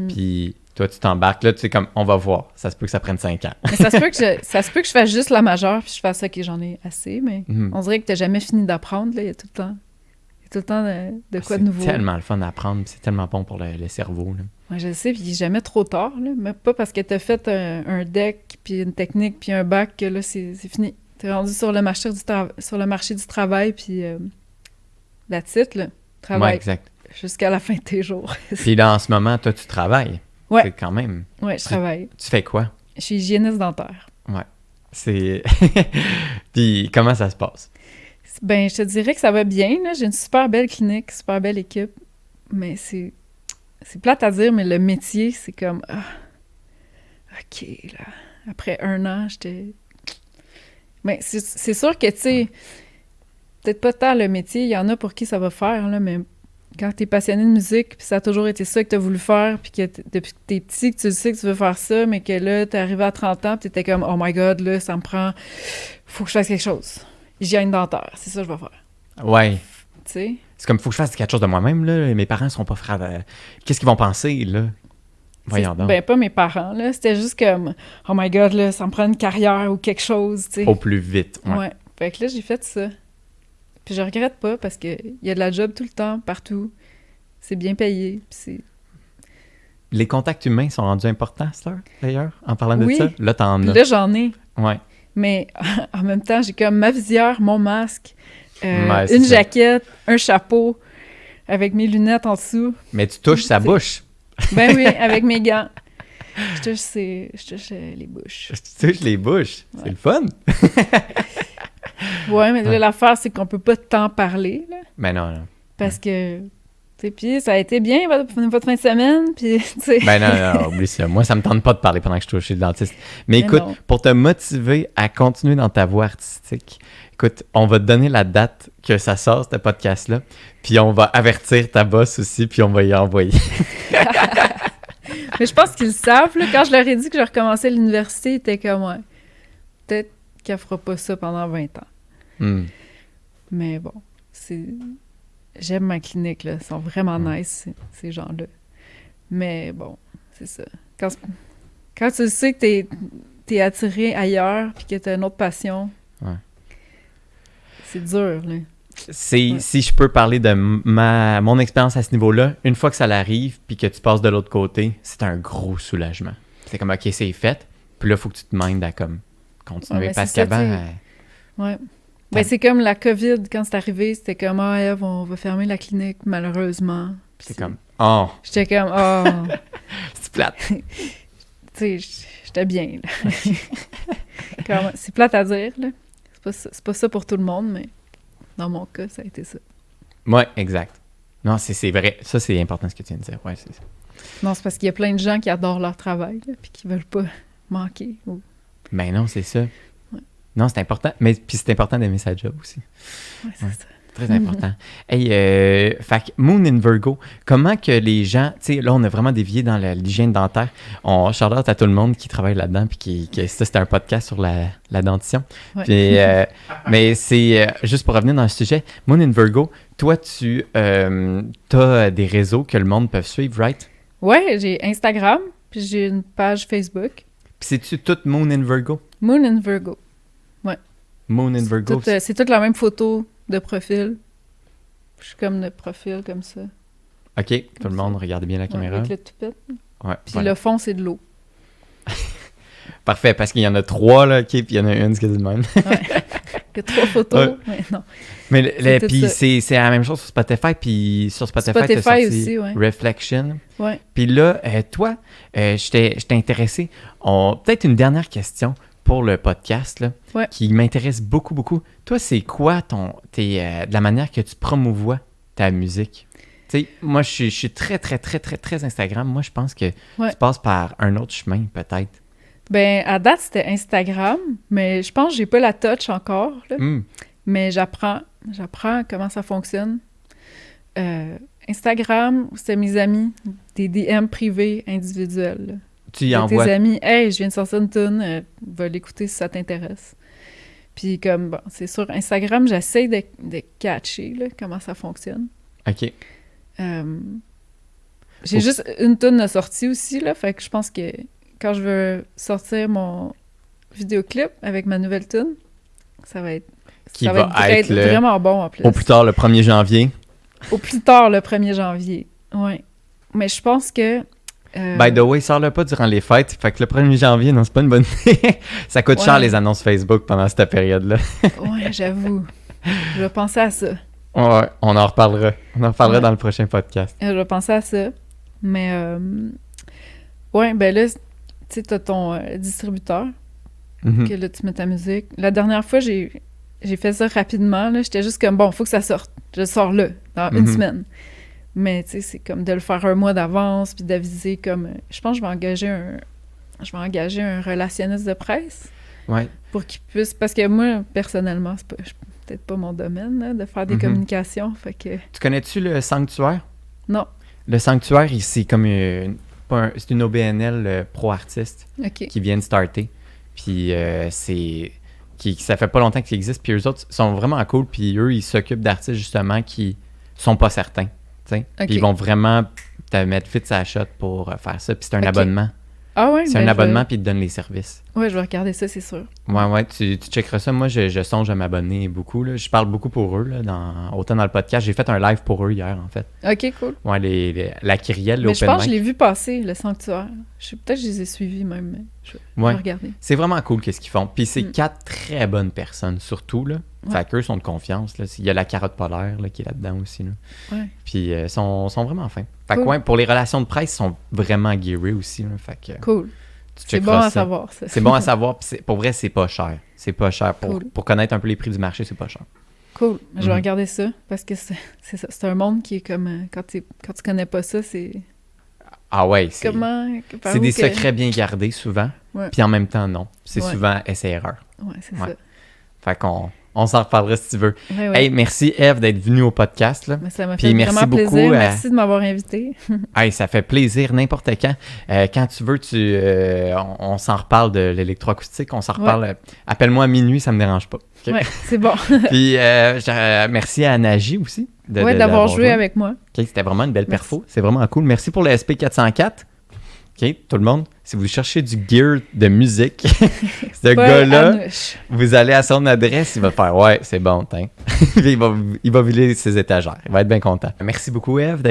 Puis toi, tu t'embarques là, tu sais, comme, on va voir. Ça se peut que ça prenne 5 ans. Mais ça se peut que je fasse juste la majeure, puis je fasse ça, que j'en ai assez, mais on dirait que t'as jamais fini d'apprendre, là. Il y a tout le temps de quoi de nouveau. C'est tellement le fun d'apprendre, c'est tellement bon pour le cerveau, là. Ouais, je sais, puis il est jamais trop tard, là. Mais pas parce que t'as fait un deck, puis une technique, puis un bac, que là, c'est fini. T'es rendu sur le marché du travail, puis la titre, là. Travail. Ouais, exact. Jusqu'à la fin de tes jours. Puis là, en ce moment, toi, tu travailles. Ouais. C'est quand même... Ouais, je travaille. Tu fais quoi? Je suis hygiéniste dentaire. Ouais. C'est... Puis comment ça se passe? Ben, je te dirais que ça va bien, là. J'ai une super belle clinique, super belle équipe. Mais c'est plate à dire, mais le métier, c'est comme... OK, là. Après 1 an, j'étais... Mais c'est sûr que, tu sais... Peut-être pas tant le métier, il y en a pour qui ça va faire, là, mais quand t'es passionné de musique, puis ça a toujours été ça que t'as voulu faire, puis que depuis que t'es petit, que tu sais que tu veux faire ça, mais que là, t'es arrivé à 30 ans, puis t'étais comme « Oh my God, là, ça me prend... Faut que je fasse quelque chose. Hygiène dentaire, c'est ça que je vais faire. » Ouais. Tu sais? C'est comme, faut que je fasse quelque chose de moi-même, là. Mes parents seront pas frères. Qu'est-ce qu'ils vont penser, là? Voyons donc. Ben, pas mes parents, là. C'était juste comme « Oh my God, là, ça me prend une carrière ou quelque chose, tu sais. » Au plus vite, ouais. Fait que là, j'ai fait ça. Puis je regrette pas parce qu'il y a de la job tout le temps, partout. C'est bien payé. Puis c'est... Les contacts humains sont rendus importants, ça, d'ailleurs, en parlant de ça. Là, t'en as. Là, j'en ai. Ouais. Mais en même temps, j'ai comme ma visière, mon masque, une jaquette, un chapeau, avec mes lunettes en dessous. Mais tu touches sa bouche. Ben oui, avec mes gants. Je touche les bouches. Tu touches les bouches. Ouais. C'est le fun. Ouais, mais là, l'affaire, c'est qu'on peut pas tant parler, là. Ben non. Parce que, tu sais, puis ça a été bien, votre fin de semaine, puis, tu sais... Ben non, oublie ça. Moi, ça me tente pas de parler pendant que je suis chez le dentiste. Mais écoute, non. pour te motiver à continuer dans ta voie artistique, écoute, on va te donner la date que ça sort, ce podcast-là, puis on va avertir ta boss aussi, puis on va y envoyer. Mais je pense qu'ils le savent, là. Quand je leur ai dit que je recommençais l'université, ils étaient comme, ouais, peut-être qu'elle fera pas ça pendant 20 ans. Mais bon, j'aime ma clinique, là. Ils sont vraiment nice, ces gens-là. Mais bon, c'est ça. Quand tu sais que t'es attiré ailleurs puis que t'as une autre passion, c'est dur, là. Si je peux parler de mon expérience à ce niveau-là, une fois que ça l'arrive puis que tu passes de l'autre côté, c'est un gros soulagement. C'est comme, OK, c'est fait. Puis là, il faut que tu te mindes à comme continuer. Parce qu'avant... Ben, c'est comme la COVID, quand c'est arrivé, c'était comme, Eve, on va fermer la clinique, malheureusement. Puis c'est comme, oh! J'étais comme, c'est plate. Tu sais, j'étais bien, là. C'est plate à dire, là. C'est pas ça pour tout le monde, mais dans mon cas, ça a été ça. Ouais, exact. Non, c'est vrai. Ça, c'est important ce que tu viens de dire. Ouais, c'est ça. Non, c'est parce qu'il y a plein de gens qui adorent leur travail, là, puis qui veulent pas manquer. Ben non, c'est ça. Ouais. Non, c'est important. Mais puis c'est important d'aimer sa job aussi. Ouais, c'est ça. Très important. Hey, fait que Moon in Virgo, comment que les gens... Tu sais, là, on a vraiment dévié dans l'hygiène dentaire. On shout-out à tout le monde qui travaille là-dedans, puis que ça, c'était un podcast sur la dentition. Ouais. Puis, mais c'est... juste pour revenir dans le sujet, Moon in Virgo, toi, tu as des réseaux que le monde peut suivre, right? Ouais, j'ai Instagram, puis j'ai une page Facebook. Puis c'est-tu tout Moon in Virgo? Moon in Virgo. Ouais. Moon in Virgo. C'est toute la même photo de profil. Je suis comme de profil, comme ça. OK, tout le monde, regardez bien la caméra. Avec le toupette. Ouais, puis le fond, c'est de l'eau. Parfait, parce qu'il y en a 3, là, OK, puis il y en a une, c'est de même. Ouais. Il y a 3 photos, mais non. Mais puis c'est la même chose sur Spotify, puis sur Spotify t'as sorti aussi, ouais. Reflection. Ouais. Puis là, toi, je t'ai intéressé. Peut-être une dernière question pour le podcast, là, qui m'intéresse beaucoup, beaucoup. Toi, c'est quoi de la manière que tu promouvois ta musique? Tu sais, moi, je suis très, très, très, très, très Instagram. Moi, je pense que tu passes par un autre chemin, peut-être. Ben, à date, c'était Instagram, mais je pense que j'ai pas la touch encore, là. Mais j'apprends comment ça fonctionne. Instagram, c'est mes amis, des DM privés individuels, là. Tu y envoies... tes amis, « Hey, je viens de sortir une tune, va l'écouter si ça t'intéresse. » Puis comme, bon, c'est sur Instagram, j'essaie de catcher, là, comment ça fonctionne. OK. J'ai juste une tune de sortie aussi, là, fait que je pense que quand je veux sortir mon vidéoclip avec ma nouvelle tune, ça va être vraiment bon en plus. Au plus tard, le 1er janvier. Au plus tard, le 1er janvier, oui. Mais je pense que... By the way, sors-le pas durant les fêtes. Fait que le 1er janvier, non, c'est pas une bonne idée. Ça coûte cher les annonces Facebook pendant cette période-là. Ouais, j'avoue. Je vais penser à ça. Ouais, on en reparlera. On en reparlera dans le prochain podcast. Je vais penser à ça. Mais, ouais, ben là, tu sais, t'as ton distributeur, que là, tu mets ta musique. La dernière fois, j'ai fait ça rapidement, là. J'étais juste comme, bon, faut que ça sorte. Je le sors là, dans une semaine. Mais, tu sais, c'est comme de le faire un mois d'avance, puis d'aviser comme... je pense que je vais engager un relationniste de presse. Ouais. Pour qu'il puisse... Parce que moi, personnellement, c'est peut-être pas mon domaine, là, de faire des communications, fait que... Tu connais-tu le Sanctuaire? Non. Le Sanctuaire, c'est comme c'est une OBNL pro-artiste qui vient de starter. Puis ça fait pas longtemps qu'ils existent. Puis eux autres sont vraiment cool. Puis eux, ils s'occupent d'artistes, justement, qui sont pas certains. Puis ils vont vraiment te mettre fit sa shot pour faire ça. Puis c'est un abonnement. Ah ouais? C'est un abonnement, puis ils te donnent les services. Ouais, je vais regarder ça, c'est sûr. Ouais, tu checkeras ça. Moi, je songe à m'abonner beaucoup, là. Je parle beaucoup pour eux, là, autant dans le podcast. J'ai fait un live pour eux hier, en fait. OK, cool. Ouais, la Kyrielle, l'open mic. Mais je pense que je mic. l'ai vu passer, le Sanctuaire. Peut-être que je les ai suivis, même. Mais je vais regarder. C'est vraiment cool, qu'est-ce qu'ils font. Puis c'est 4 très bonnes personnes, surtout, là. Ouais. Fait qu'eux sont de confiance, là. Il y a la carotte polaire, là, qui est là-dedans aussi, là. Ouais. Puis ils sont vraiment fins. Fait cool. que, ouais, pour les relations de presse, ils sont vraiment gearés aussi, là. Fait que... Cool. C'est bon à savoir, ça. C'est bon à savoir. Puis pour vrai, c'est pas cher. C'est pas cher. Pour connaître un peu les prix du marché, c'est pas cher. Cool. Je vais regarder ça parce que c'est ça. C'est un monde qui est comme... Quand tu connais pas ça, c'est... Ah ouais, c'est des secrets bien gardés souvent. Ouais. Puis en même temps, non. C'est souvent essai-erreur. Ouais, c'est ça. Fait qu'on s'en reparlera si tu veux. Ouais. Hey, merci Eve d'être venue au podcast. Là. Mais ça m'a fait vraiment plaisir. Merci de m'avoir invité. Hey, ça fait plaisir n'importe quand. Quand tu veux, on s'en reparle de l'électroacoustique. On s'en reparle. Appelle-moi à minuit, ça me dérange pas. Okay? Ouais, c'est bon. Puis merci à Naji aussi. D'avoir joué avec moi. Okay, c'était vraiment une belle perfo. C'est vraiment cool. Merci pour le SP404. OK, tout le monde, si vous cherchez du gear de musique, ce gars-là, vous allez à son adresse, il va faire « Ouais, c'est bon, tiens. » il va vider ses étagères. Il va être bien content. Merci beaucoup, Eve,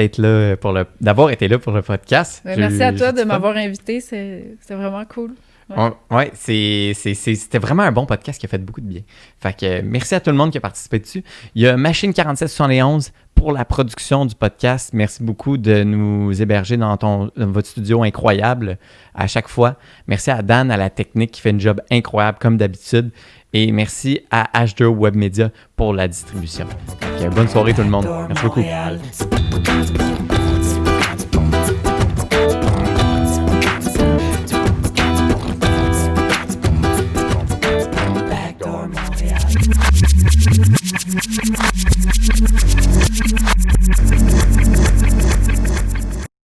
d'avoir été là pour le podcast. Merci à toi de m'avoir invité. C'est vraiment cool. Ouais, c'était vraiment un bon podcast qui a fait beaucoup de bien. Fait que merci à tout le monde qui a participé dessus. Il y a Machine 4771 pour la production du podcast. Merci beaucoup de nous héberger dans votre studio incroyable à chaque fois. Merci à Dan à la technique qui fait un job incroyable comme d'habitude. Et merci à H2O Web Media pour la distribution. Donc, bonne soirée tout le monde. Merci beaucoup.